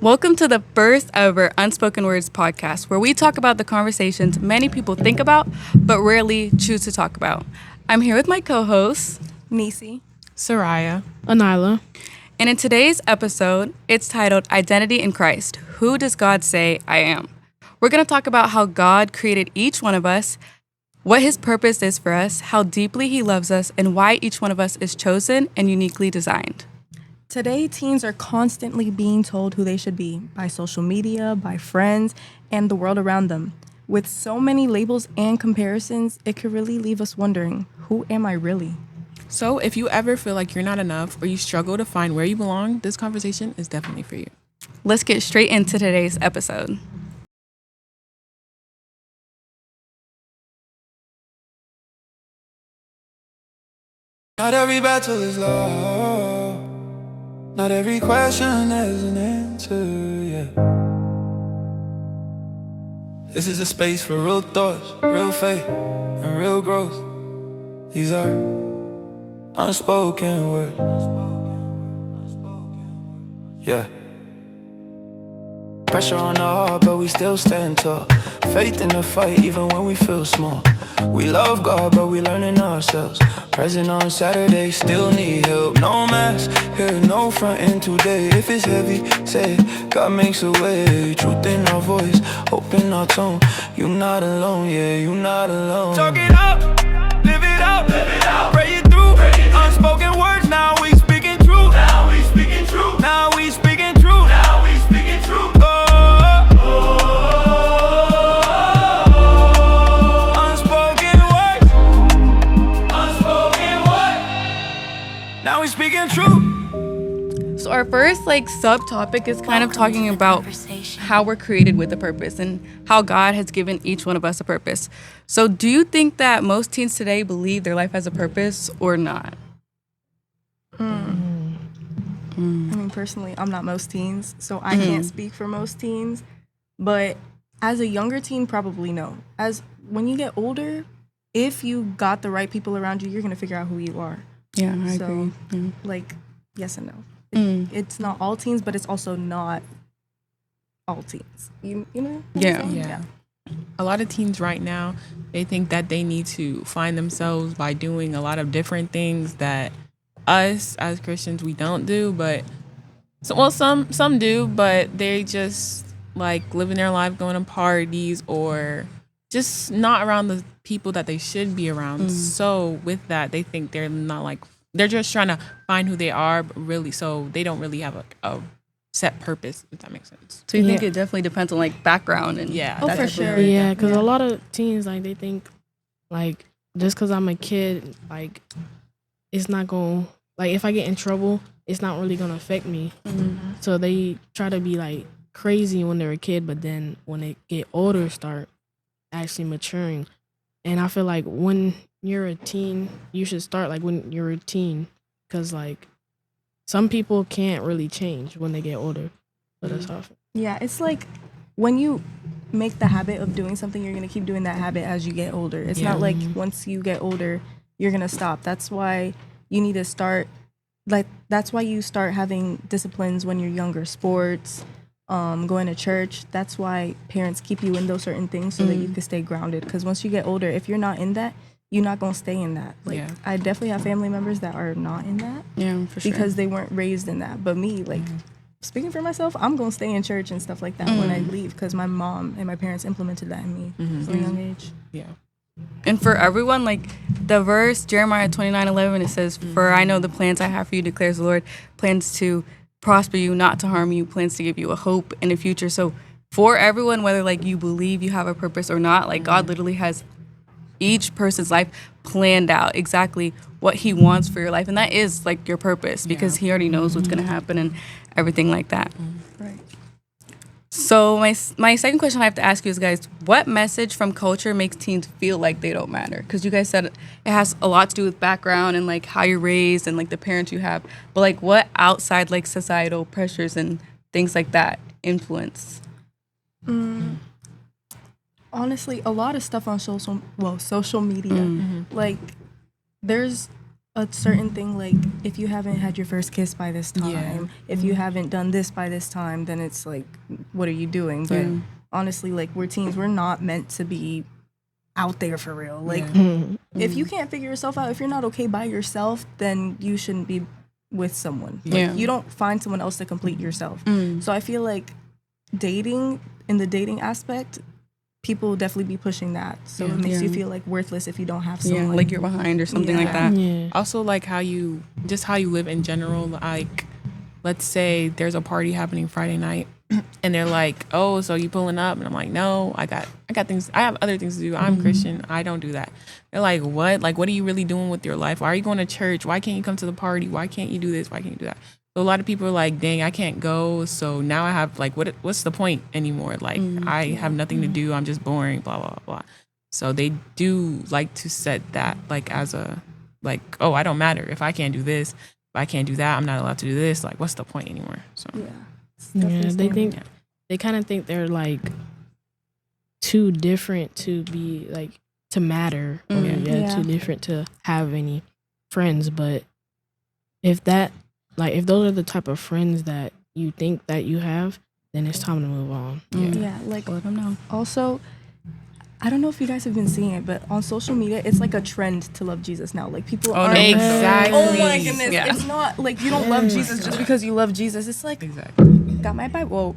Welcome to the first ever Unspoken Words Podcast, where we talk about the conversations many people think about but rarely choose to talk about. I'm here with my co-hosts, Nisi, Soraya, Anila. And in today's episode, it's titled Identity in Christ. Who does God say I am? We're going to talk about how God created each one of us, what his purpose is for us, how deeply he loves us, and why each one of us is chosen and uniquely designed. Today, teens are constantly being told who they should be by social media, by friends, and the world around them. With so many labels and comparisons, it could really leave us wondering, who am I really? So if you ever feel like you're not enough or you struggle to find where you belong, this conversation is definitely for you. Let's get straight into today's episode. Not every battle is lost. Not every question has an answer, yeah. This is a space for real thoughts, real faith, and real growth. These are unspoken words. Yeah. Pressure on the heart, but we still stand tall. Faith in the fight, even when we feel small. We love God, but we learning ourselves. Present on Saturday, still need help. No mask, here, no frontin' today. If it's heavy, say it. God makes a way. Truth in our voice, hope in our tone. You not alone, yeah, you not alone. Talk it up, live it out, pray it through. Unspoken words, now we speaking truth. Now we speaking truth. Now we speaking truth. Now we speaking truth. Now we speaking truth. So our first subtopic is kind of talking about how we're created with a purpose and how God has given each one of us a purpose. So do you think that most teens today believe their life has a purpose or not? I mean, personally, I'm not most teens, so I can't speak for most teens. But as a younger teen, probably no. As when you get older, if you got the right people around you, you're going to figure out who you are. Yeah, I agree. Yeah. Yes and no. It's not all teens, but it's also not all teens. You know? Yeah. A lot of teens right now, they think that they need to find themselves by doing a lot of different things that us as Christians we don't do, but some do, but they just like living their life, going to parties or just not around the people that they should be around. So with that, they think they're not they're just trying to find who they are, but really, so they don't really have a set purpose, if that makes sense. So you think it definitely depends on background and for sure. Yeah, because a lot of teens they think just because I'm a kid, it's not going if I get in trouble, it's not really gonna affect me. So they try to be crazy when they're a kid, but then when they get older, start actually maturing. And I feel like when you're a teen, you should start when you're a teen, because some people can't really change when they get older. So that's how I feel. Yeah, it's when you make the habit of doing something, you're going to keep doing that habit as you get older. It's not once you get older, you're going to stop. That's why you need to start, that's why you start having disciplines when you're younger. Sports, going to church. That's why parents keep you in those certain things so that you can stay grounded. Because once you get older, if you're not in that, you're not going to stay in that. I definitely have family members that are not in that. Yeah, for sure. Because they weren't raised in that. But me, speaking for myself, I'm going to stay in church and stuff like that when I leave, because my mom and my parents implemented that in me from a young age. Yeah. And for everyone, the verse, Jeremiah 29:11, it says, "For I know the plans I have for you, declares the Lord, plans to prosper you, not to harm you, plans to give you a hope in the future." So for everyone, whether you believe you have a purpose or not, God literally has each person's life planned out exactly what he wants for your life. And that is your purpose, because he already knows what's going to happen and everything like that. Right. So my second question I have to ask you is, guys, what message from culture makes teens feel like they don't matter? Because you guys said it has a lot to do with background and how you're raised and the parents you have. But what outside societal pressures and things like that influence? Honestly, a lot of stuff on social media. There's a certain thing, like if you haven't had your first kiss by this time, if you haven't done this by this time, then it's like, what are you doing? But honestly, like we're teens, we're not meant to be out there for real. Like if you can't figure yourself out, if you're not okay by yourself, then you shouldn't be with someone. Like, you don't find someone else to complete yourself. So I feel like dating, in the dating aspect, people will definitely be pushing that. So it makes you feel like worthless if you don't have someone. like you're behind or something like that. Also, like how you live in general. Like, let's say there's a party happening Friday night, and they're like, "Oh, so you pulling up?" And I'm like, "No, I got things. I have other things to do. I'm Christian. I don't do that." They're like, "What? Like, what are you really doing with your life? Why are you going to church? Why can't you come to the party? Why can't you do this? Why can't you do that?" So a lot of people are like, "Dang, I can't go. So now I have like, what's the point anymore? Like, I have nothing to do. I'm just boring. Blah blah blah." So they do like to set that like as a like, "Oh, I don't matter if I can't do this. If I can't do that, I'm not allowed to do this. Like, what's the point anymore?" So they kind of think they're like too different to be like to matter, or too different to have any friends. But if those are the type of friends that you think that you have, then it's time to move on. Like Let them know. also, I don't know if you guys have been seeing it, but on social media, it's like a trend to love Jesus now. Like people are exactly. Oh my goodness! It's not like you don't love Jesus just because you love Jesus. It's like got my Bible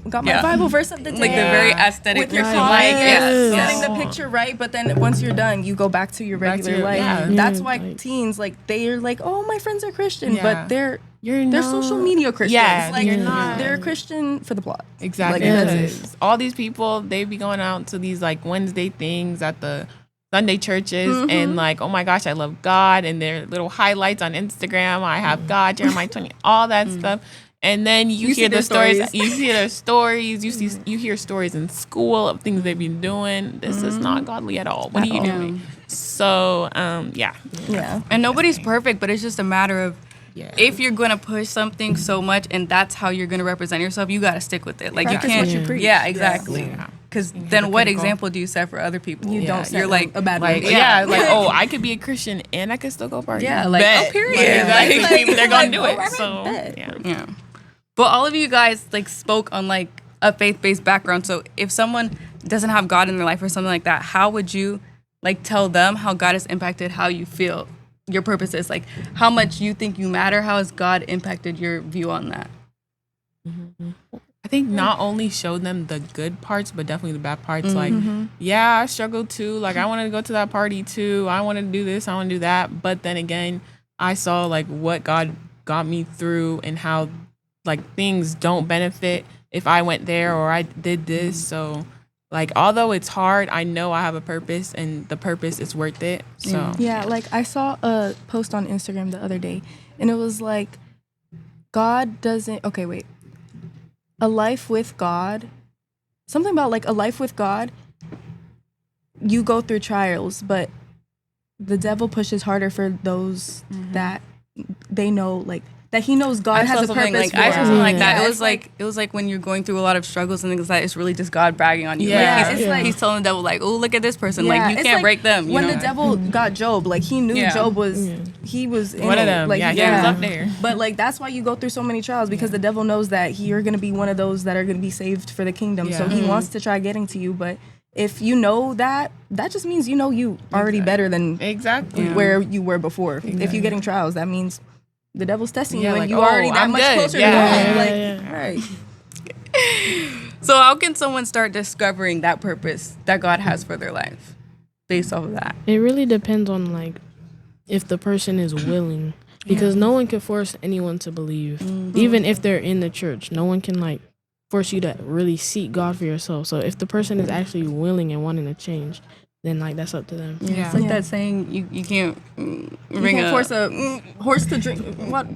verse of the day, Like the very aesthetic with your version. comments, getting the picture right. But then once you're done, you go back to your regular life. That's why teens they're like, oh, my friends are Christian, but they're social media Christians. Yeah, like you're not. They're Christian for the plot. Exactly. Like, that's All these people, they be going out to these like Wednesday things at the Sunday churches and like, oh my gosh, I love God, and their little highlights on Instagram. I have God, Jeremiah 20, all that stuff. And then you hear the stories. You see their stories. You hear stories in school of things they've been doing. This is not godly at all. What are you doing? So, And nobody's perfect, but it's just a matter of if you're going to push something so much and that's how you're going to represent yourself, you got to stick with it. Like you can't. What you preach. Yeah, exactly. Because then what example do you set for other people? You don't set You're like a bad one. like, oh, I could be a Christian and I could still go party. Yeah, like, Bet. oh, period. They're going to do it. right, So, bet. Yeah. But all of you guys like spoke on like a faith-based background. So if someone doesn't have God in their life or something like that, how would you like tell them how God has impacted how you feel, your purpose is? Like how much you think you matter, how has God impacted your view on that? I think not only show them the good parts, but definitely the bad parts. Like, yeah, I struggled too. Like, I wanted to go to that party too. I wanted to do this. I want to do that. But then again, I saw like what God got me through and how like things don't benefit if I went there or I did this. So like, although it's hard, I know I have a purpose and the purpose is worth it. So like I saw a post on Instagram the other day and it was like, God doesn't, a life with God, something about like a life with God, you go through trials, but the devil pushes harder for those that they know, like that he knows God has a purpose like, for. I saw something like that. Yeah, It was like when you're going through a lot of struggles and things like that, it's really just God bragging on you. Yeah. Like, It's like- he's telling the devil like, oh, look at this person. Yeah, Like you it's can't like break them. When you know? the devil got Job, like he knew Job was, he was in one of it. them. Like, He was up there. But like that's why you go through so many trials because the devil knows that you're gonna be one of those that are gonna be saved for the kingdom. So he wants to try getting to you, but if you know that just means you know you already better than where you were before. If you're getting trials, that means the devil's testing you, and like, you already that I'm much good. closer to God. Right. So how can someone start discovering that purpose that God has for their life based off of that? It really depends on like if the person is willing, because no one can force anyone to believe, even if they're in the church. No one can like force you to really seek God for yourself. So if the person is actually willing and wanting to change, then like that's up to them. Yeah. It's like that saying you can't Force a horse to drink. What?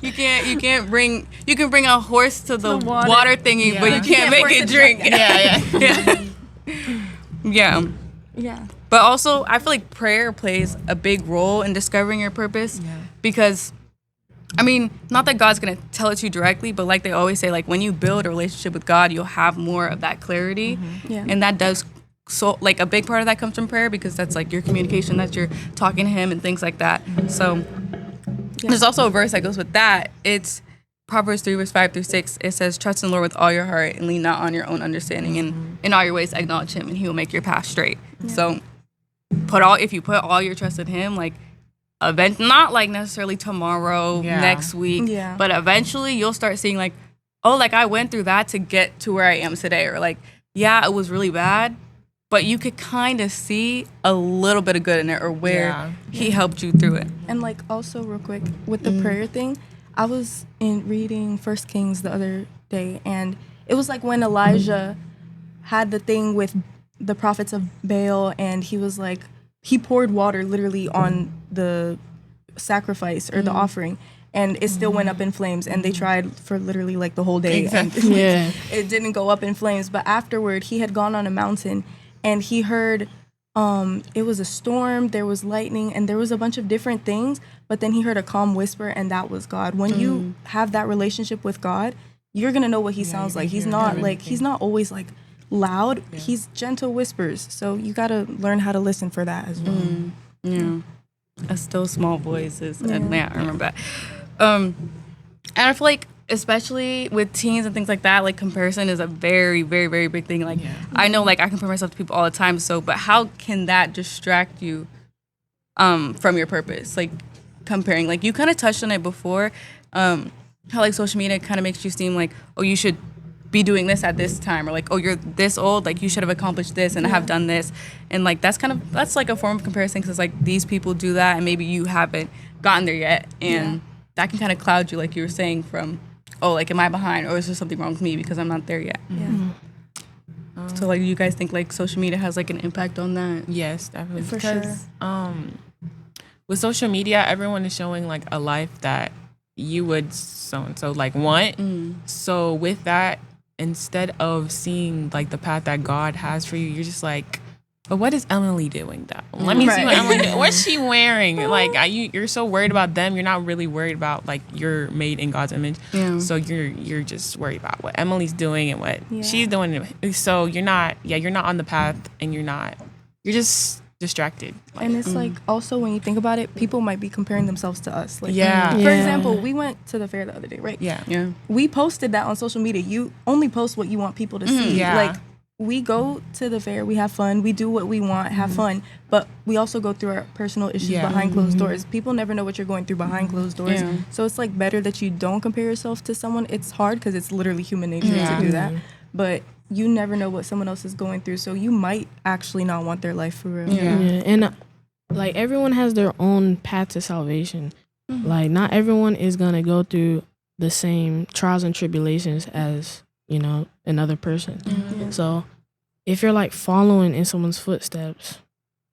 You can bring a horse to the water thingy, but you can't make it drink. Yeah. But also, I feel like prayer plays a big role in discovering your purpose because, I mean, not that God's going to tell it to you directly, but like they always say, like when you build a relationship with God, you'll have more of that clarity. And that does so like a big part of that comes from prayer, because that's like your communication, that you're talking to him and things like that. So there's also a verse that goes with that. It's Proverbs 3 verse 5 through 6. It says, trust in the Lord with all your heart and lean not on your own understanding, and in all your ways acknowledge him and he will make your path straight. So if you put all your trust in him, like not like necessarily tomorrow, next week, but eventually you'll start seeing like, oh, like I went through that to get to where I am today, or like, yeah, it was really bad, but you could kind of see a little bit of good in it, or where he helped you through it. And like also real quick with the prayer thing, I was reading First Kings the other day, and it was like when Elijah had the thing with the prophets of Baal, and he was like, he poured water literally on the sacrifice or the offering, and it still went up in flames, and they tried for literally like the whole day. Exactly. And it didn't go up in flames. But afterward, he had gone on a mountain, and he heard it was a storm, there was lightning, and there was a bunch of different things, but then he heard a calm whisper, and that was God. When you have that relationship with God, you're gonna know what he sounds like. He's not like, he's not always like loud, he's gentle whispers. So you gotta learn how to listen for that as well. A still small voices. And I remember that. And I feel like, especially with teens and things like that, like comparison is a very, very, very big thing. Like I know, like I compare myself to people all the time. So, but how can that distract you from your purpose? Like comparing, like you kind of touched on it before, how like social media kind of makes you seem like, oh, you should be doing this at this time, or like, oh, you're this old, like you should have accomplished this and have done this. And like that's like a form of comparison, because it's like these people do that and maybe you haven't gotten there yet, and that can kind of cloud you, like you were saying, from, oh, like am I behind, or is there something wrong with me because I'm not there yet? So like, you guys think like social media has like an impact on that? Yes, definitely. For because with social media, everyone is showing like a life that you would so and so like want. So with that, instead of seeing like the path that God has for you, you're just like, but what is Emily doing though? Let me see what Emily doing. What's she wearing? Like you're so worried about them. You're not really worried about like you're made in God's image. So you're just worried about what Emily's doing and what she's doing. So you're not on the path, and you're just distracted. Like, and it's like also when you think about it, people might be comparing themselves to us. Like for for example, we went to the fair the other day, right? We posted that on social media. You only post what you want people to see. Like we go to the fair, we have fun, we do what we want, have fun, but we also go through our personal issues behind closed doors. People never know what you're going through behind closed doors. So it's like better that you don't compare yourself to someone. It's hard because it's literally human nature to do that, but you never know what someone else is going through, so you might actually not want their life for real. And like everyone has their own path to salvation. Like not everyone is gonna go through the same trials and tribulations as, you know, another person. So if you're like following in someone's footsteps,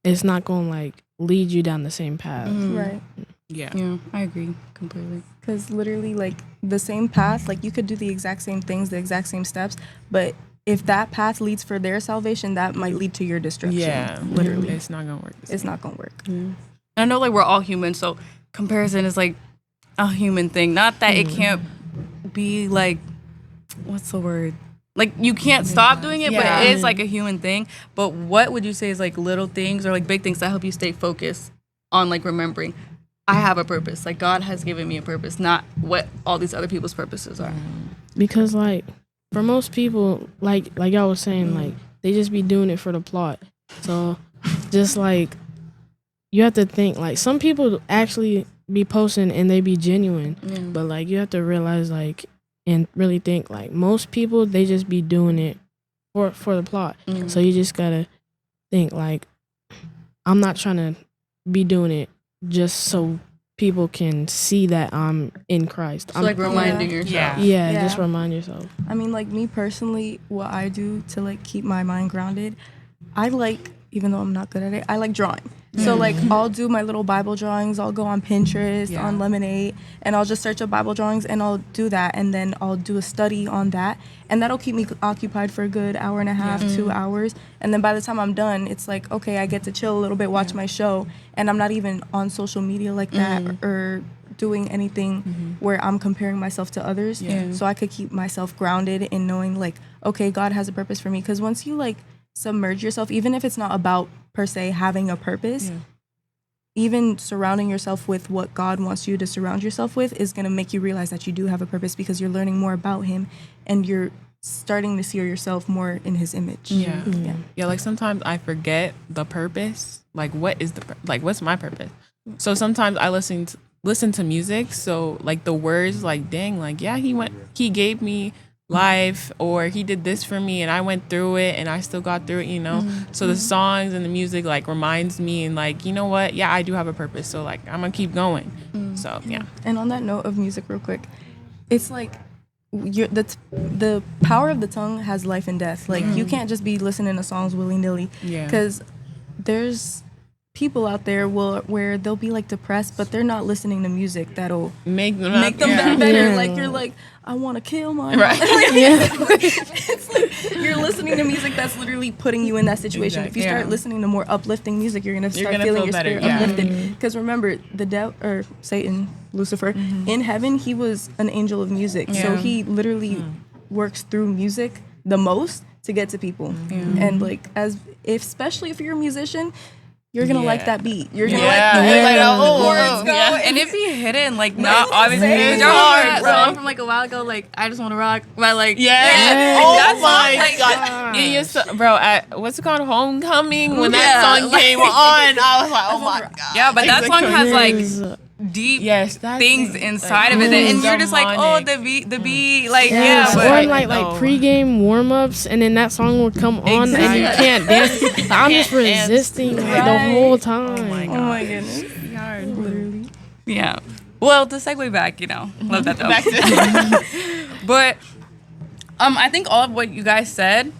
it's not gonna like lead you down the same path. Right. Yeah, I agree completely. Because literally, like the same path, like you could do the exact same things, the exact same steps, but if that path leads for their salvation, that might lead to your destruction. Literally, it's not gonna work. It's not gonna work. And I know, like we're all human, so comparison is like a human thing. Not that it can't be like, what's the word? Like you can't stop doing it, but it is like a human thing. But what would you say is like little things or like big things that help you stay focused on like remembering, I have a purpose. Like God has given me a purpose, not what all these other people's purposes are. Because like for most people, like y'all was saying, like they just be doing it for the plot. So just like you have to think, like some people actually be posting and they be genuine, but like you have to realize like and really think like most people, they just be doing it for the plot. So you just gotta think like, I'm not trying to be doing it just so people can see that I'm in Christ. So like reminding yourself. Yeah, just remind yourself. I mean, like me personally, what I do to like keep my mind grounded, I like, even though I'm not good at it, I like drawing. So like I'll do my little Bible drawings. I'll go on Pinterest, on Lemonade, and I'll just search up Bible drawings and I'll do that, and then I'll do a study on that, and that'll keep me occupied for a good hour and a half, 2 hours, and then by the time I'm done, it's like, okay, I get to chill a little bit, watch my show, and I'm not even on social media like that or doing anything where I'm comparing myself to others. So I could keep myself grounded in knowing like, okay, God has a purpose for me, because once you like submerge yourself, even if it's not about per se having a purpose, even surrounding yourself with what God wants you to surround yourself with is going to make you realize that you do have a purpose, because you're learning more about him and you're starting to see yourself more in his image. Yeah, like sometimes I forget the purpose. Like, what's my purpose? So sometimes I listen to music, so like the words, like, dang, like, yeah, he gave me life, or he did this for me and I went through it and I still got through it, you know. So the songs and the music like reminds me, and like, you know what, yeah, I do have a purpose, so like I'm gonna keep going. So yeah. And on that note of music, real quick, it's like the power of the tongue has life and death. Like you can't just be listening to songs willy-nilly, because there's people out there where they'll be like depressed, but they're not listening to music that'll make them better. Like you're like, I want to kill my mom. It's like you're listening to music that's literally putting you in that situation. If you start listening to more uplifting music, you're gonna start feeling your spirit uplifted. Because remember, the devil, or Satan, Lucifer, in heaven, he was an angel of music. So he literally works through music the most to get to people. And like, especially if you're a musician, you're gonna like that beat. You're gonna like the words go. And it be hidden, like not obviously. Hard, bro. Song from like a while ago, like I Just Want to Rock, but like oh my god, bro, at what's it called, Homecoming, when that song came on, I was like, oh my god. Yeah, but that song has like deep things inside of it, and you're just like, oh, the beat, like or like pre-game warm-ups, and then that song would come on and you can't dance. I'm just resisting like the whole time. Oh my goodness. Literally. Yeah. Well, to segue back, love that though. But I think all of what you guys said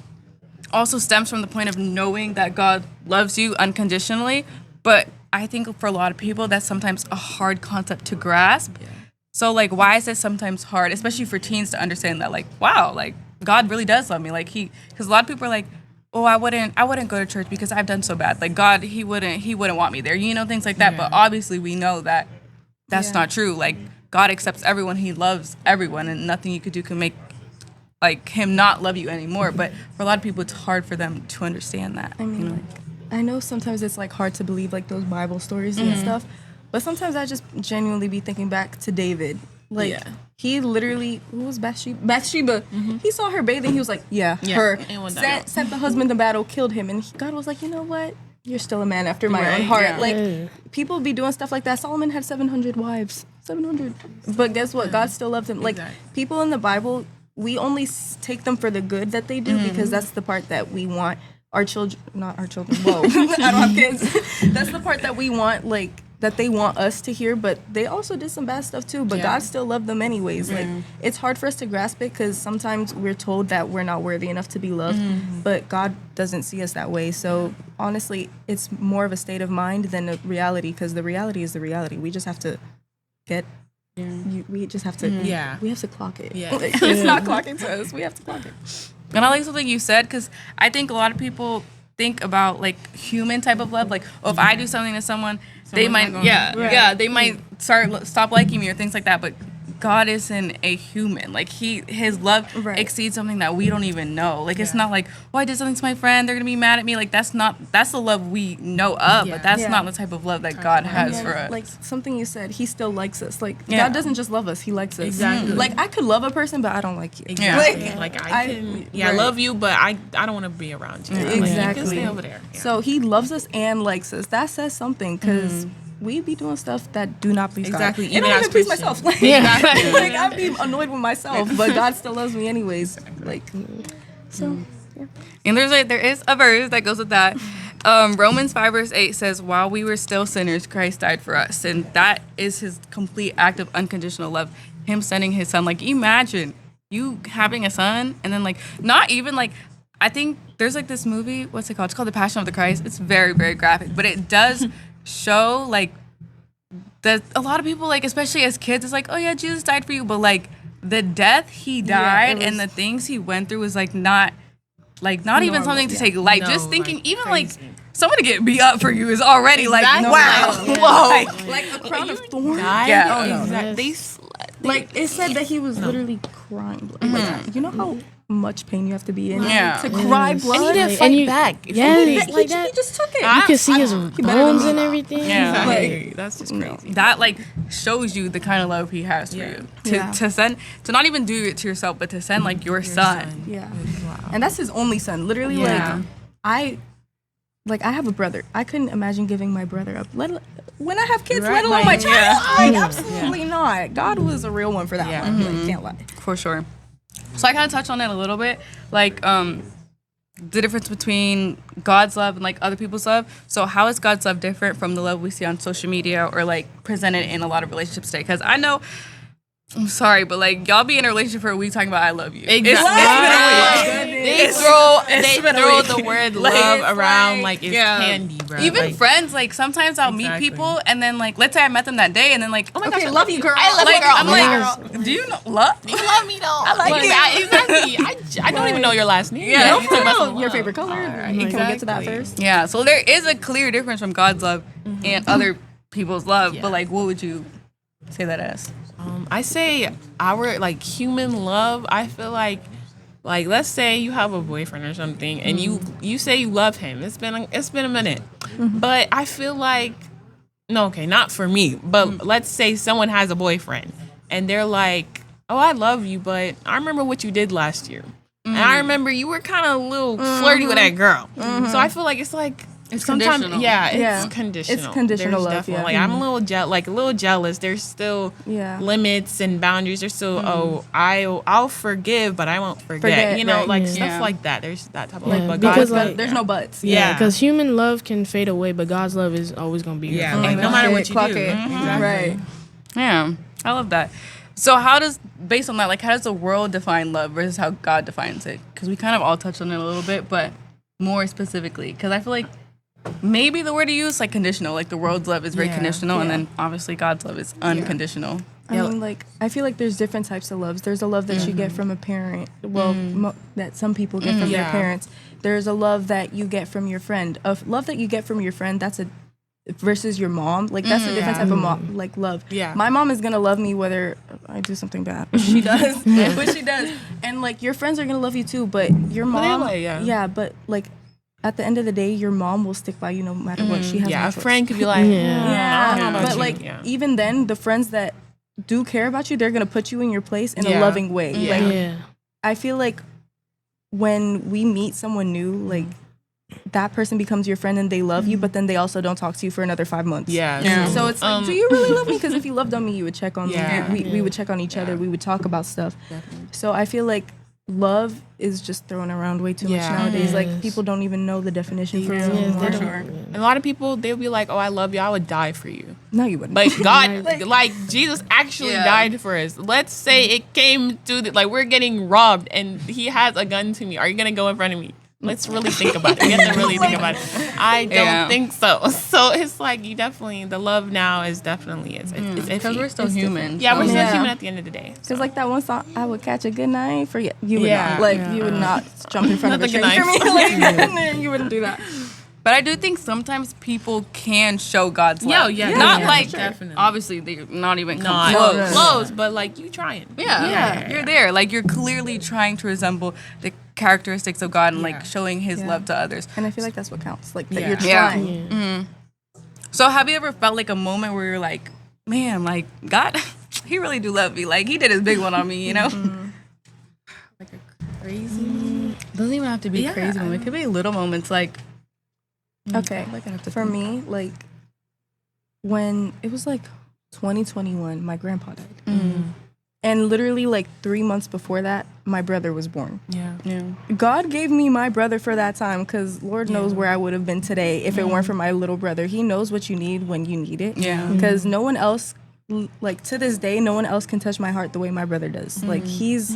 also stems from the point of knowing that God loves you unconditionally, but I think for a lot of people, that's sometimes a hard concept to grasp. So, like, why is it sometimes hard, especially for teens, to understand that, like, wow, like, God really does love me. Like, because a lot of people are like, oh, I wouldn't go to church because I've done so bad. Like, God, he wouldn't want me there, things like that. But obviously, we know that that's not true. Like, God accepts everyone. He loves everyone, and nothing you could do can make, like, him not love you anymore. But for a lot of people, it's hard for them to understand that. I mean, I know sometimes it's like hard to believe like those Bible stories and stuff, but sometimes I just genuinely be thinking back to David. Like he literally, who was Bathsheba? He saw her bathing. He was like, her. Sent the husband to battle, killed him, and God was like, you know what? You're still a man after my own heart. Like people be doing stuff like that. Solomon had 700 wives, 700. But guess what? God still loved him. Like people in the Bible, we only take them for the good that they do because that's the part that we want. Our children, not our children, whoa, I don't have kids. That's the part that we want, like, that they want us to hear, but they also did some bad stuff too, but God still loved them anyways. Like, it's hard for us to grasp it because sometimes we're told that we're not worthy enough to be loved, but God doesn't see us that way. So, honestly, it's more of a state of mind than a reality, because the reality is the reality. We just have to we just have to, we have to clock it. It's not clocking to us. We have to clock it. And I like something you said, because I think a lot of people think about like human type of love, like, oh, if I do something to someone they might they might stop liking me or things like that. But God isn't a human. Like his love exceeds something that we don't even know. Like it's not like, oh, I did something to my friend, they're gonna be mad at me. Like that's the love we know of, but that's not the type of love that God has for us. Like something you said, he still likes us. Like God doesn't just love us, he likes us. Exactly. Like I could love a person, but I don't like you. Exactly. Like I can I love you, but I don't want to be around you. Exactly. You can stay over there. So he loves us and likes us. That says something, because we be doing stuff that do not please God. Even I don't even please myself. Like, like I be annoyed with myself, but God still loves me anyways. Like, so yeah. And there is a verse that goes with that. Romans 5 verse 8 says, "While we were still sinners, Christ died for us," and that is His complete act of unconditional love. Him sending His Son. Like, imagine you having a son, and then like not even like. I think there's like this movie. What's it called? It's called The Passion of the Christ. It's very, very graphic, but it does show like that a lot of people, like especially as kids, it's like, oh yeah, Jesus died for you, but like the death He died and the things He went through was like not even something to take light. Just thinking, like, even crazy. Like someone to get beat up for you is already like wow, whoa, like a crown of thorns. Yeah, exactly. They Like it said that he was literally crying blood. Like, you know how much pain you have to be in to cry blood. And he didn't fight back. Yes, like that. He just took it. You can see his bones and everything. Yeah. Like, that's just crazy. That like shows you the kind of love he has for you. To send, to not even do it to yourself, but to send like your son. Yeah. And that's his only son. Literally, like I have a brother. I couldn't imagine giving my brother up. When I have kids, let alone my child. Absolutely not. God was a real one for that one. Like, can't lie. For sure. So I kind of touched on it a little bit, like the difference between God's love and like other people's love. So how is God's love different from the love we see on social media or like presented in a lot of relationships today? Because I know, I'm sorry, but like y'all be in a relationship for a week talking about I love you. Exactly. They throw the word love around like it's candy, bro. Even like, friends, like sometimes I'll meet people and then like let's say I met them that day and then like, oh my gosh, I love you, girl. I love you, girl. I'm Yes. like, do you know love? you love me though. I like you. Exactly. I don't even know your last name. Yeah. You talk about some Your love. favorite color. Can we get to that first? Yeah, so there is a clear difference from God's love and other people's love, but like what would you say that as? I say our like human love. I feel like let's say you have a boyfriend or something, and you say you love him. It's been a minute, but I feel like not for me. But let's say someone has a boyfriend, and they're like, "Oh, I love you, but I remember what you did last year, and I remember you were kind of a little flirty with that girl." So I feel like it's like. It's sometimes, conditional. it's conditional. It's conditional There's love, definitely, yeah. like I'm a little jealous. There's still limits and boundaries. There's still I'll forgive, but I won't forget. You know, like stuff like that. There's that type of love. But because God's there's no buts. Yeah, because human love can fade away, but God's love is always gonna be here. like, no matter what you do. Exactly. Right. Yeah, I love that. So based on that, like how does the world define love versus how God defines it? Because we kind of all touched on it a little bit, but more specifically, because I feel like maybe the word to use like conditional, like the world's love is very conditional, and then obviously God's love is unconditional. I mean, like, I feel like there's different types of loves. There's a love that you get from a parent, that some people get from their parents. There's a love that you get from your friend. A love that you get from your friend, versus your mom. Like, that's a different type of like, love. Yeah. My mom is going to love me whether I do something bad, which she does. Which she does. And, like, your friends are going to love you, too, but your mom... but, like... At the end of the day, your mom will stick by you no matter what. She has no a choice. friend could be like, I don't know about but you. like even then, the friends that do care about you, they're gonna put you in your place in a loving way. Like I feel like when we meet someone new, like that person becomes your friend and they love you, but then they also don't talk to you for another 5 months. So it's like, do you really love me? Because if you loved on me, you would check on me. We would check on each other. We would talk about stuff. So I feel like love is just thrown around way too much nowadays. Like people don't even know the definition for love anymore. And a lot of people, they'll be like, "Oh, I love you. I would die for you." No, you wouldn't. But God, like Jesus actually died for us. Let's say it came to like we're getting robbed and he has a gun to me. Are you gonna go in front of me? Let's really think about it. We have to really think about it. I don't think so. So it's like the love now is definitely it's because we're still human. Yeah, we're still human at the end of the day. Because like that one song, I would catch a good night for you. You would not. Like you would not jump in front of a train for me. Like you wouldn't do that. But I do think sometimes people can show God's love. Not like, obviously, they're not even close, but like you trying. You're there. Like you're clearly trying to resemble the characteristics of God and like showing his love to others. And I feel like that's what counts. Like that you're trying. So have you ever felt like a moment where you're like, man, like God, he really do love me. Like he did his big one on me, you know? Like a crazy. Doesn't even have to be crazy moment. It could be little moments like. Okay, for me, like when it was like 2021, my grandpa died, and literally like 3 months before that, my brother was born. God gave me my brother for that time, because Lord knows where I would have been today if it weren't for my little brother. He knows what you need when you need it. Because no one else, like to this day, no one else can touch my heart the way my brother does. Like he's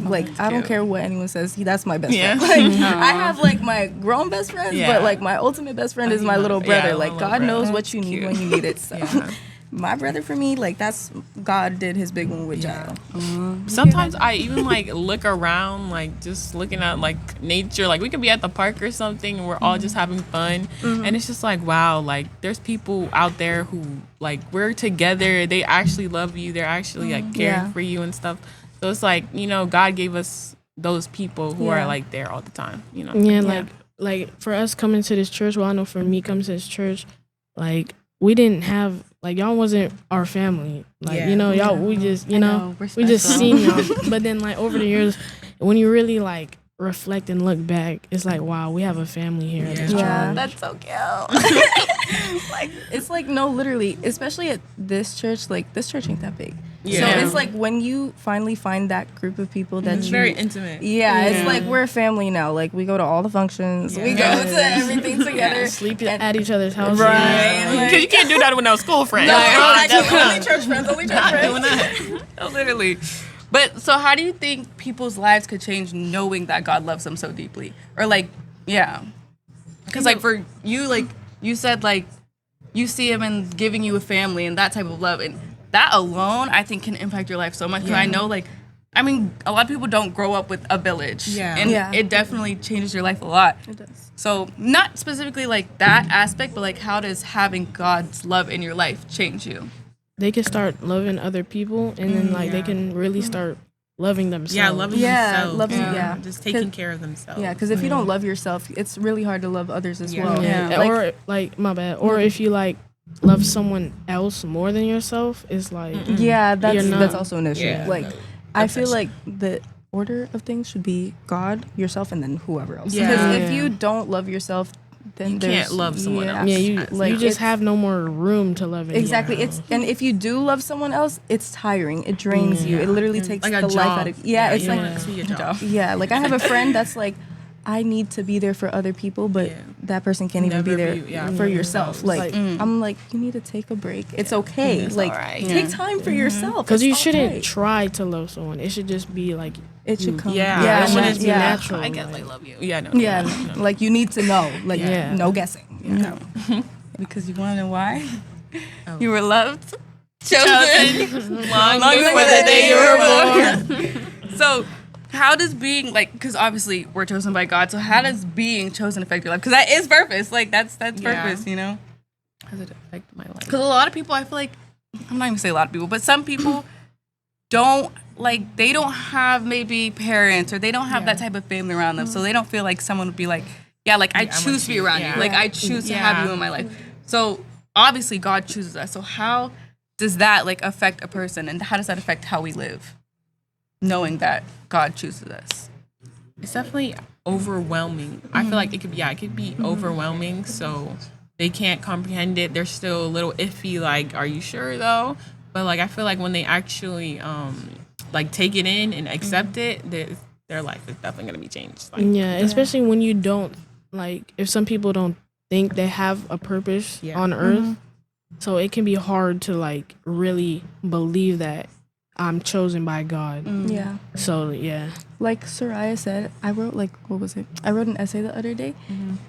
like, I don't care what anyone says, that's my best friend. Like I have like my grown best friends, but like my ultimate best friend is my little brother. Like God knows what you need when you need it. So my brother for me, like that's God did his big one with Jael. Sometimes I even like look around, like just looking at like nature. Like we could be at the park or something, and we're all just having fun, and it's just like wow, like there's people out there who like we're together. They actually love you. They're actually like caring for you and stuff. So it's like God gave us those people who are like there all the time. Like for us coming to this church. Well, I know for me coming to this church, like we didn't have. Like y'all wasn't our family, like y'all. We just we just seen y'all. But then like over the years, when you really like reflect and look back, it's like wow, we have a family here at this church. That's so cute. Like it's like no, literally, especially at this church. Like this church ain't that big, so it's like when you finally find that group of people that it's very intimate. It's like we're a family now. Like we go to all the functions, we go to everything together, sleep at each other's houses, right? Because you can't do that with no school friends. No, only church friends. Only church friends. Doing that. Literally. But so how do you think people's lives could change knowing that God loves them so deeply? Or like, because like for you, like you said, like you see him and giving you a family and that type of love, and that alone I think can impact your life so much. I know, like, I mean, a lot of people don't grow up with a village, and it definitely changes your life a lot. It does. So not specifically like that aspect, but like how does having God's love in your life change you? They can start loving other people, and then like they can really start loving themselves. Loving just taking care of themselves. Yeah, because if you don't love yourself, it's really hard to love others as well. Or like my bad. Or if you like love someone else more than yourself, it's like that's also an issue. Yeah, like I feel like the order of things should be God, yourself, and then whoever else. Yeah. Because if you don't love yourself, then you can't love someone else. Yeah, you just have no more room to love anyone. Exactly. And if you do love someone else, it's tiring. It drains you. It literally takes like the a life job. out of you. Yeah, it's like a job. Yeah, like I have a friend that's like, I need to be there for other people, but that person can't even be there for yourself. Like I'm like, you need to take a break. It's okay. It's like take time for yourself. Because you shouldn't try to love someone. It should just be like it should come. It should be natural. I guess I love you. Yeah, no. Yeah, like you need to know. Like no guessing. No. Because you want to know why? You were loved, chosen, long before the day you were born. So how does being, like, because obviously we're chosen by God, so how does being chosen affect your life? Because that is purpose. Like, that's purpose, you know? How does it affect my life? Because a lot of people, I feel like, I'm not even say a lot of people, but some people don't, like, they don't have maybe parents or they don't have that type of family around them. So they don't feel like someone would be like, I choose to be around you. Like, I choose to have you in my life. So obviously God chooses us. So how does that, like, affect a person? And how does that affect how we live? Knowing that God chooses us. It's definitely overwhelming. I feel like it could be overwhelming. So they can't comprehend it. They're still a little iffy. Like, are you sure though? But like, I feel like when they actually like take it in and accept it, their life is definitely gonna be changed. Like, especially when you don't like. If some people don't think they have a purpose on Earth, so it can be hard to like really believe that I'm chosen by God. Yeah. So like Soraya said, I wrote like, what was it? I wrote an essay the other day,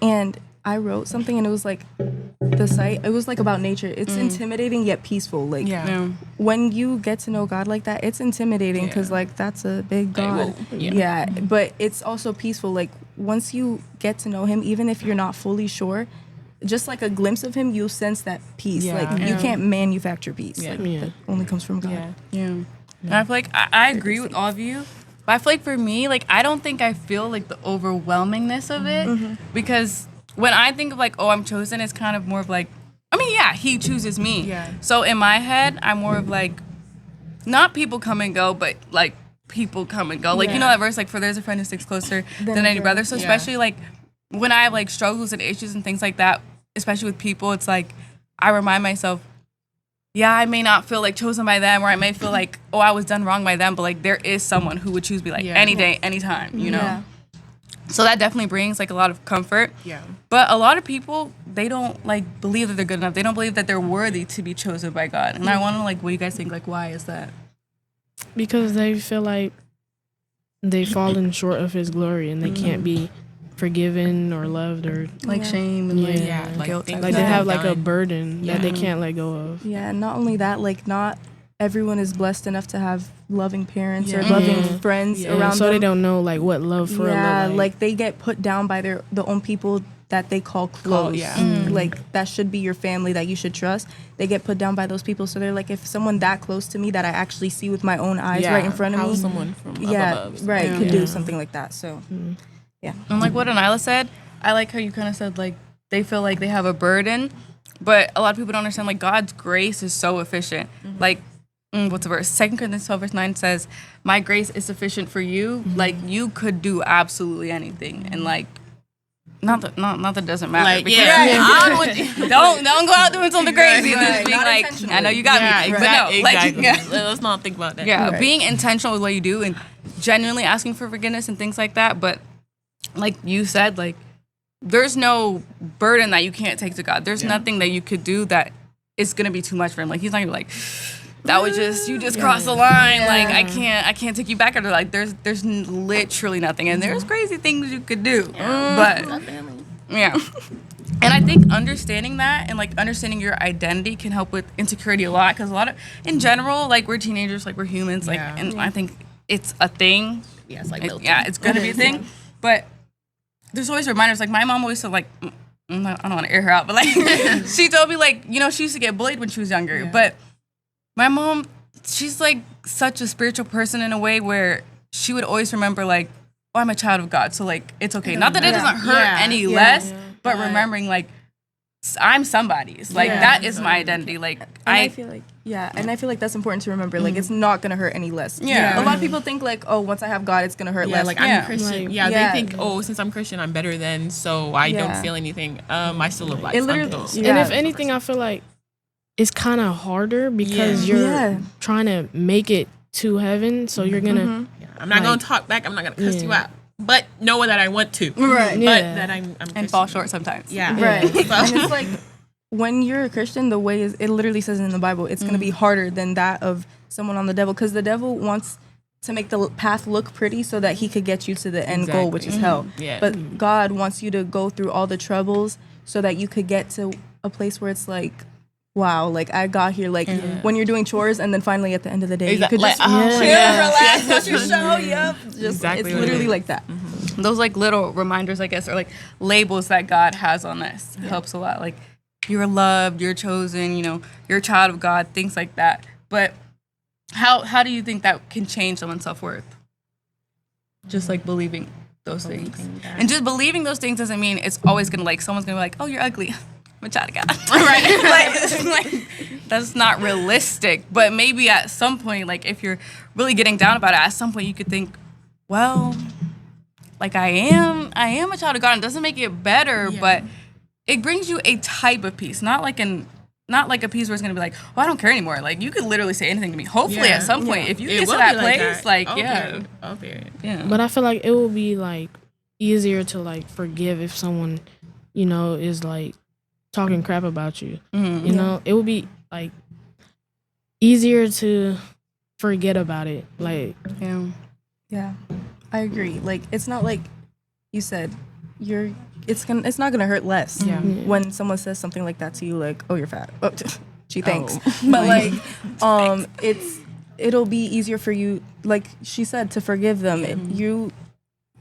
and I wrote something, and it was like it was like about nature. It's intimidating yet peaceful. Like when you get to know God like that, it's intimidating because like that's a big God. But it's also peaceful. Like once you get to know Him, even if you're not fully sure, just like a glimpse of Him, you'll sense that peace. Like you can't manufacture peace. Like that only comes from God. And I feel like I agree with all of you. But I feel like for me, like, I don't think I feel like the overwhelmingness of it. Because when I think of like, oh, I'm chosen, it's kind of more of like, I mean, He chooses me. Yeah. So in my head, I'm more of like, not people come and go, but like people come and go. Like, you know that verse, like, for there's a friend who sticks closer than any brother. So especially like when I have like struggles and issues and things like that, especially with people, it's like I remind myself, I may not feel like chosen by them, or I may feel like, oh, I was done wrong by them, but like there is someone who would choose me like any day, anytime, you know? Yeah. So that definitely brings like a lot of comfort. Yeah. But a lot of people, they don't like believe that they're good enough. They don't believe that they're worthy to be chosen by God. And I want to like, what do you guys think? Like, why is that? Because they feel like they've fallen short of His glory and they can't be forgiven or loved or like shame and like guilt. things like they that have are like a done. burden that they can't let go of. Yeah, and not only that, like not everyone is blessed enough to have loving parents or Yeah. loving friends around so them. they don't know like what love for Yeah, look like they get put down by the own people that they call close. Like that should be your family that you should trust. They get put down by those people. So they're like, if someone that close to me that I actually see with my own eyes right in front of how me, someone from up yeah, above. right, could do something like that. So, yeah. And like what Anila said, I like how you kind of said like they feel like they have a burden, but a lot of people don't understand like God's grace is so efficient. Like what's the verse? 2 Corinthians 12 verse 9 says, "My grace is sufficient for you." Like you could do absolutely anything, and like not that it doesn't matter. Like, because don't go out doing something crazy and then being like, I know you got me. But no, exactly. like, Let's not think about that. yeah, being intentional with what you do and genuinely asking for forgiveness and things like that. But like you said, like there's no burden that you can't take to God. There's nothing that you could do that is gonna be too much for him. Like he's not gonna be like, that was you just crossed the line. Like I can't take you back. Or like there's literally nothing. And there's crazy things you could do. But yeah. And I think understanding that and like understanding your identity can help with insecurity a lot. Because a lot of, in general, like we're teenagers, like we're humans, like, and I think it's a thing. Yeah, it's like it's gonna be a thing. But there's always reminders. Like my mom always said, like, I don't want to air her out, but like she told me, like, you know, she used to get bullied when she was younger. But my mom, she's like such a spiritual person in a way where she would always remember, like, oh, I'm a child of God, so like it's okay. Not that it doesn't hurt any less, but remembering like I'm somebody's. Like that is my identity. Like I feel like I feel like that's important to remember. Like it's not gonna hurt any less. Yeah. A lot of people think like, oh, once I have God, it's gonna hurt less. Like I'm a Christian. Like, They think, oh, since I'm Christian, I'm better than, so I don't feel anything. I still live life. It literally, And if anything, I feel like it's kind of harder because you're trying to make it to heaven. So you're gonna. I'm not gonna talk back. I'm not gonna cuss you out. But know that I want to. Right. But that I'm and fall short sometimes. Yeah. Right. And it's like when you're a Christian, the way is, it literally says in the Bible, it's gonna be harder than that of someone on the devil, because the devil wants to make the path look pretty so that he could get you to the end goal, which is hell. Yeah. But God wants you to go through all the troubles so that you could get to a place where it's like, wow, like I got here, like when you're doing chores and then finally at the end of the day you could just chill, relax, watch your show. Just it's literally like that. Those like little reminders, I guess, or like labels that God has on us helps a lot. Like you're loved, you're chosen, you know, you're a child of God, things like that. But how do you think that can change someone's self-worth? Just like believing those things. And just believing those things doesn't mean it's always gonna, like, someone's gonna be like, oh, you're ugly. I'm a child of God. Right? like, that's not realistic. But maybe at some point, like if you're really getting down about it, at some point you could think, well, like I am a child of God. It doesn't make it better, but it brings you a type of peace, not like a peace where it's gonna be like, oh, I don't care anymore. Like you could literally say anything to me. Hopefully, at some point, if you get to that place, But I feel like it will be like easier to like forgive if someone, you know, is like talking crap about you. You know, it would be like easier to forget about it. Like, yeah, I agree. Like it's not like you said, it's not gonna hurt less when someone says something like that to you, like, oh, you're fat. Oh, gee, thanks. But like, it'll be easier for you, like she said, to forgive them. You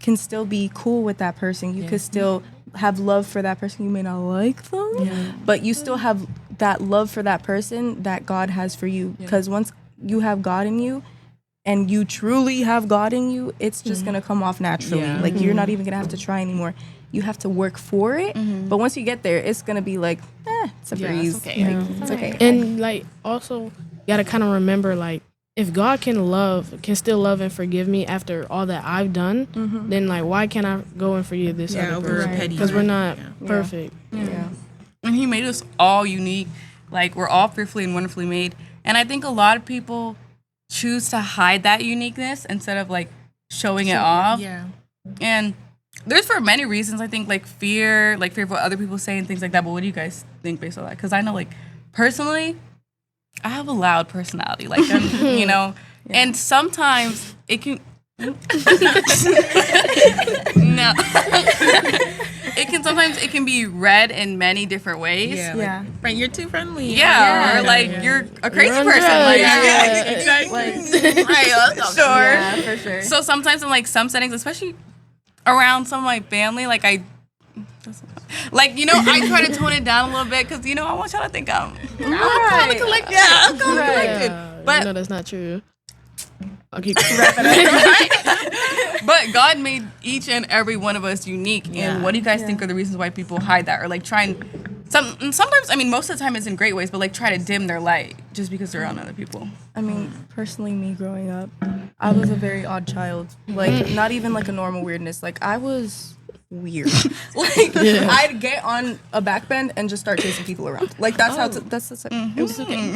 can still be cool with that person. You could still have love for that person. You may not like them, but you still have that love for that person that God has for you. Because once you have God in you, and you truly have God in you, it's just gonna come off naturally. Like you're not even gonna have to try anymore. You have to work for it. But once you get there, it's gonna be like, it's a breeze. It's okay. It's okay. And like also you gotta kind of remember, like, if God can still love and forgive me after all that I've done, then like why can't I go and forgive this other person? Because we're not perfect. And He made us all unique. Like we're all fearfully and wonderfully made. And I think a lot of people choose to hide that uniqueness instead of like showing it off. And there's for many reasons. I think like fear of what other people say and things like that. But what do you guys think based on that? Because I know, like, personally, I have a loud personality. Like, you know, and sometimes it can. No, now. It can be read in many different ways. Yeah. Right, you're too friendly. Yeah, or like you're a crazy person. Like, exactly. Right, sure. Yeah, for sure. So sometimes in like some settings, especially around some of my family, like I try to tone it down a little bit because I want y'all to think I'm calm and collected. Yeah, I'm calm and collected. But that's not true. I'll keep But God made each and every one of us unique. And what do you guys think are the reasons why people hide that or like try and sometimes, I mean, most of the time it's in great ways, but like try to dim their light just because they're around other people. I mean, personally, me growing up, I was a very odd child. Like, not even like a normal weirdness. Like, I was weird. I'd get on a back bend and just start chasing people around. Like, that's that's the type. It was okay.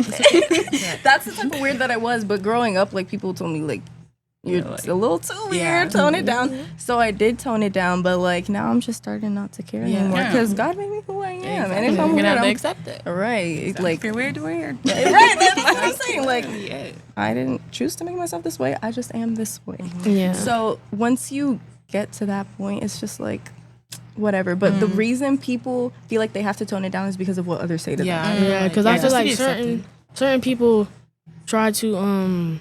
That's the type of weird that I was. But growing up, like, people told me, like, you're a little too weird, tone it down. So I did tone it down, but like now I'm just starting not to care anymore because God made me who I am, and if I'm weird, gonna I'm accept it. Right, like If you're weird, you're weird. right. That's what I'm saying. Like I didn't choose to make myself this way. I just am this way. Yeah. So once you get to that point, it's just like whatever. But the reason people feel like they have to tone it down is because of what others say to them. Yeah, because I feel like certain people try to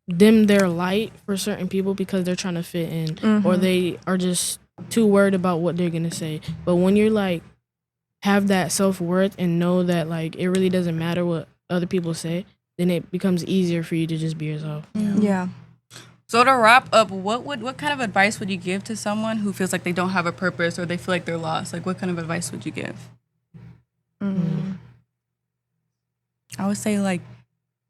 dim their light for certain people because they're trying to fit in or they are just too worried about what they're gonna say. But when you're like have that self-worth and know that like it really doesn't matter what other people say, then it becomes easier for you to just be yourself. Yeah. So to wrap up, what kind of advice would you give to someone who feels like they don't have a purpose or they feel like they're lost? Like what kind of advice would you give? I would say like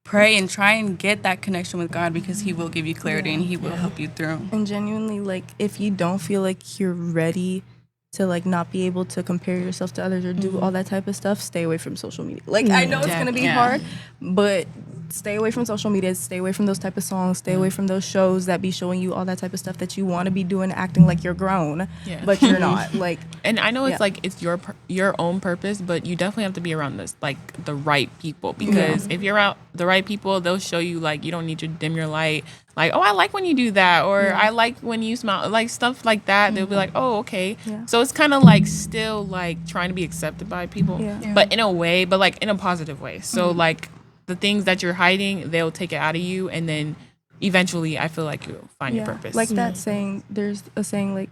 pray and try and get that connection with God because He will give you clarity and He will help you through. And genuinely, like, if you don't feel like you're ready to, like, not be able to compare yourself to others or do all that type of stuff, stay away from social media. Like, I know it's going to be hard, but stay away from social media, stay away from those type of songs, stay away from those shows that be showing you all that type of stuff that you want to be doing, acting like you're grown, but you're not. Like, and I know it's like it's your own purpose, but you definitely have to be around this like the right people because if you're around the right people, they'll show you like you don't need to dim your light. Like, oh, I like when you do that, or I like when you smile, like stuff like that. They'll be like, oh, okay. So it's kind of like still like trying to be accepted by people, but in a way, but like in a positive way. So like the things that you're hiding, they'll take it out of you, and then eventually, I feel like you'll find your purpose. Like that saying, there's a saying like,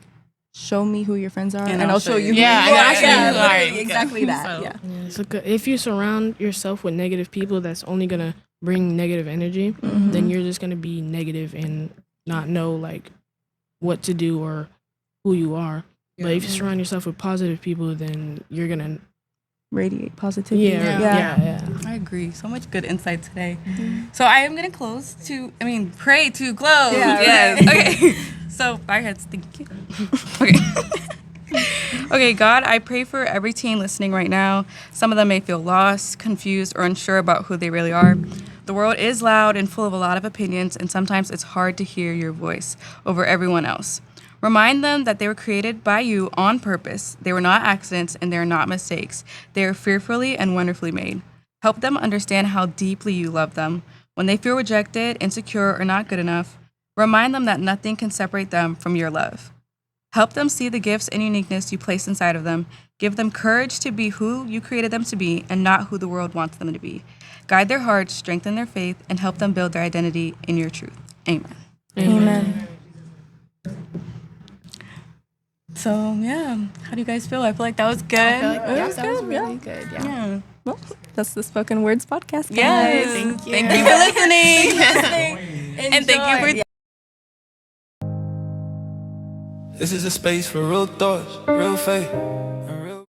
"Show me who your friends are, and I'll show you." Exactly that. Yeah, so if you surround yourself with negative people, that's only gonna bring negative energy. Then you're just gonna be negative and not know like what to do or who you are. But if you surround yourself with positive people, then you're gonna radiate positivity. Yeah. I agree. So much good insight today. So I am going to pray to close. Yes. Okay. So, our heads. Thank you. Okay. Okay, God, I pray for every teen listening right now. Some of them may feel lost, confused, or unsure about who they really are. The world is loud and full of a lot of opinions, and sometimes it's hard to hear your voice over everyone else. Remind them that they were created by you on purpose. They were not accidents and they are not mistakes. They are fearfully and wonderfully made. Help them understand how deeply you love them. When they feel rejected, insecure, or not good enough, remind them that nothing can separate them from your love. Help them see the gifts and uniqueness you place inside of them. Give them courage to be who you created them to be and not who the world wants them to be. Guide their hearts, strengthen their faith, and help them build their identity in your truth. Amen. Amen. So, how do you guys feel? I feel like that was good. That was really good. Yeah. Well, that's the Spoken Words Podcast. Guys. Yes. Thank you for listening. And thank you for... This is a space for real thoughts, real faith, and